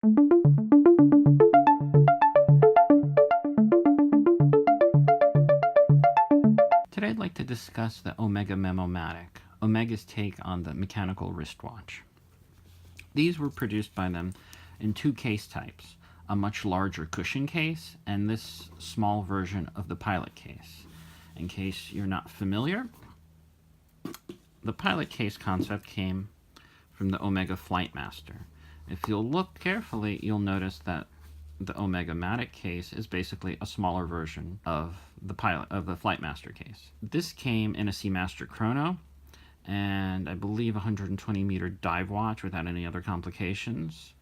Today I'd like to discuss the Omega Memomatic, Omega's take on the mechanical wristwatch. These were produced by them in two case types, a much larger cushion case and this small version of the pilot case. In case you're not familiar, the pilot case concept came from the Omega Flightmaster. If you'll look carefully, you'll notice that the Omega-matic case is basically a smaller version of the Flightmaster case. This came in a Seamaster Chrono and I believe 120 meter dive watch without any other complications.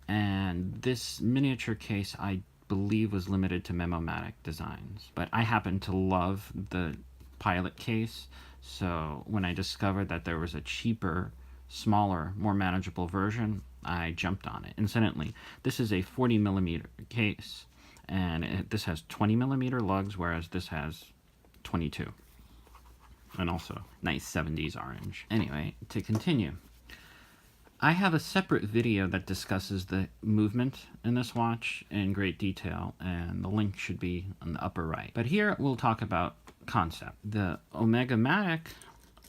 And this miniature case I believe was limited to Memomatic designs. But I happen to love the pilot case, so when I discovered that there was a cheaper, smaller, more manageable version, I jumped on it. Incidentally, this is a 40 millimeter case, and this has 20 millimeter lugs, whereas this has 22. And also, nice 70s orange. Anyway, to continue. I have a separate video that discusses the movement in this watch in great detail, and the link should be on the upper right. But here we'll talk about concept. The Omega-matic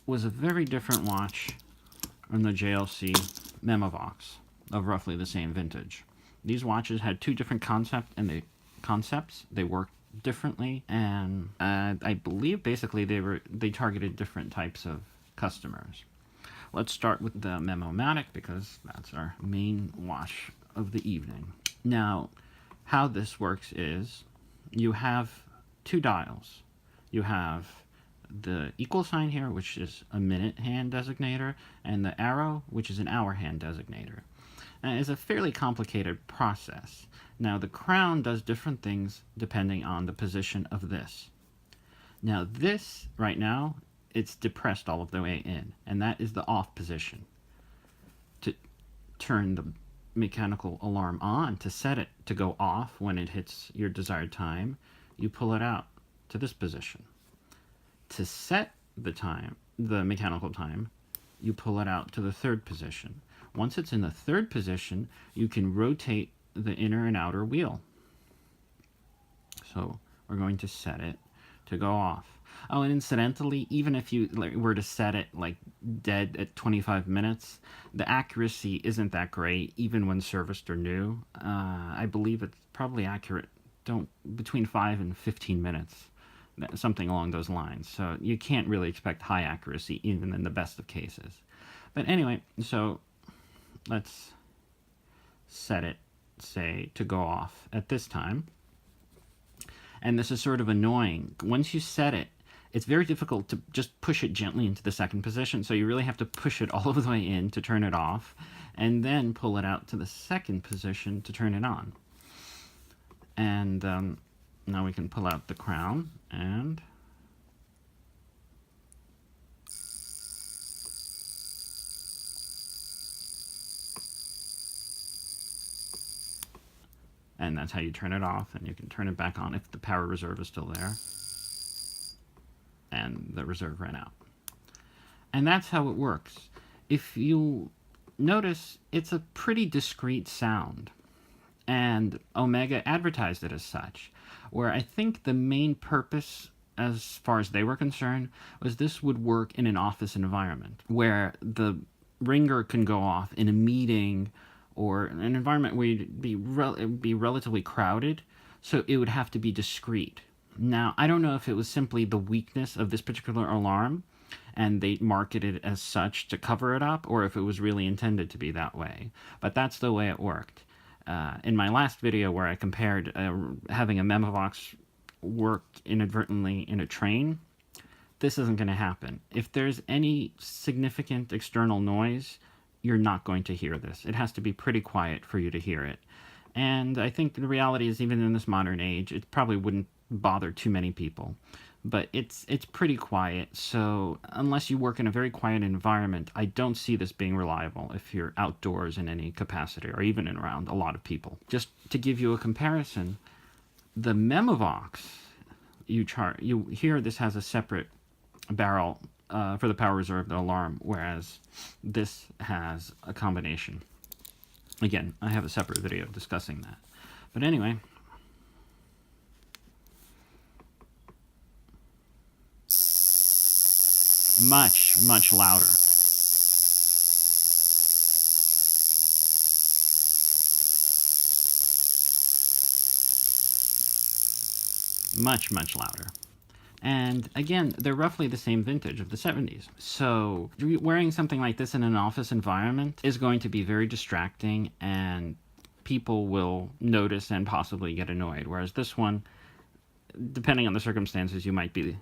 was a very different watch from the JLC Memovox of roughly the same vintage. These watches had two different concepts. They worked differently, and I believe basically they targeted different types of customers. Let's start with the Memomatic because that's our main watch of the evening. Now, how this works is you have two dials. You have the equal sign here, which is a minute hand designator, and the arrow, which is an hour hand designator. And it's a fairly complicated process. Now, the crown does different things depending on the position of this. Now, this, right now, it's depressed all of the way in, and that is the off position. To turn the mechanical alarm on, to set it to go off when it hits your desired time, you pull it out to this position. To set the time, the mechanical time, you pull it out to the third position. Once it's in the third position, you can rotate the inner and outer wheel. So we're going to set it to go off. Oh, and incidentally, even if you were to set it like dead at 25 minutes, the accuracy isn't that great, even when serviced or new. I believe it's probably accurate between 5 and 15 minutes, something along those lines. So you can't really expect high accuracy, even in the best of cases. But anyway, so let's set it, say, to go off at this time. And this is sort of annoying. Once you set it, it's very difficult to just push it gently into the second position, so you really have to push it all the way in to turn it off, and then pull it out to the second position to turn it on. And now we can pull out the crown, and that's how you turn it off, and you can turn it back on if the power reserve is still there. And the reserve ran out. And that's how it works. If you notice, it's a pretty discreet sound. And Omega advertised it as such, where I think the main purpose, as far as they were concerned, was this would work in an office environment, where the ringer can go off in a meeting or an environment where it'd be relatively crowded, so it would have to be discreet. Now, I don't know if it was simply the weakness of this particular alarm, and they marketed it as such to cover it up, or if it was really intended to be that way. But that's the way it worked. In my last video where I compared having a Memovox work inadvertently in a train, this isn't going to happen. If there's any significant external noise, you're not going to hear this. It has to be pretty quiet for you to hear it. And I think the reality is, even in this modern age, it probably wouldn't bother too many people. But it's pretty quiet, so unless you work in a very quiet environment, I don't see this being reliable if you're outdoors in any capacity, or even around a lot of people. Just to give you a comparison, the Memovox, you hear this has a separate barrel for the power reserve, the alarm, whereas this has a combination. Again, I have a separate video discussing that. But anyway, much, much louder. Much, much louder. And again, they're roughly the same vintage of the 70s. So wearing something like this in an office environment is going to be very distracting, and people will notice and possibly get annoyed. Whereas this one, depending on the circumstances, you might be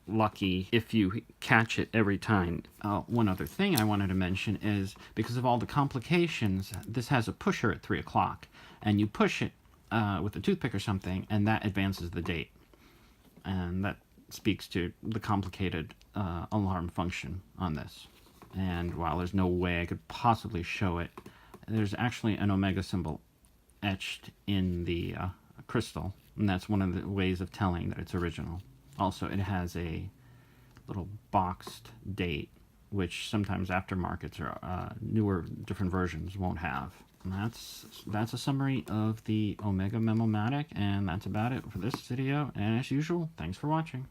lucky if you catch it every time. One other thing I wanted to mention is, because of all the complications, this has a pusher at 3 o'clock, and you push it with a toothpick or something, and that advances the date. And that speaks to the complicated alarm function on this. And while there's no way I could possibly show it, there's actually an omega symbol etched in the crystal, and that's one of the ways of telling that it's original. Also, it has a little boxed date, which sometimes aftermarkets or newer, different versions won't have. And that's a summary of the Omega Memomatic, and that's about it for this video. And as usual, thanks for watching.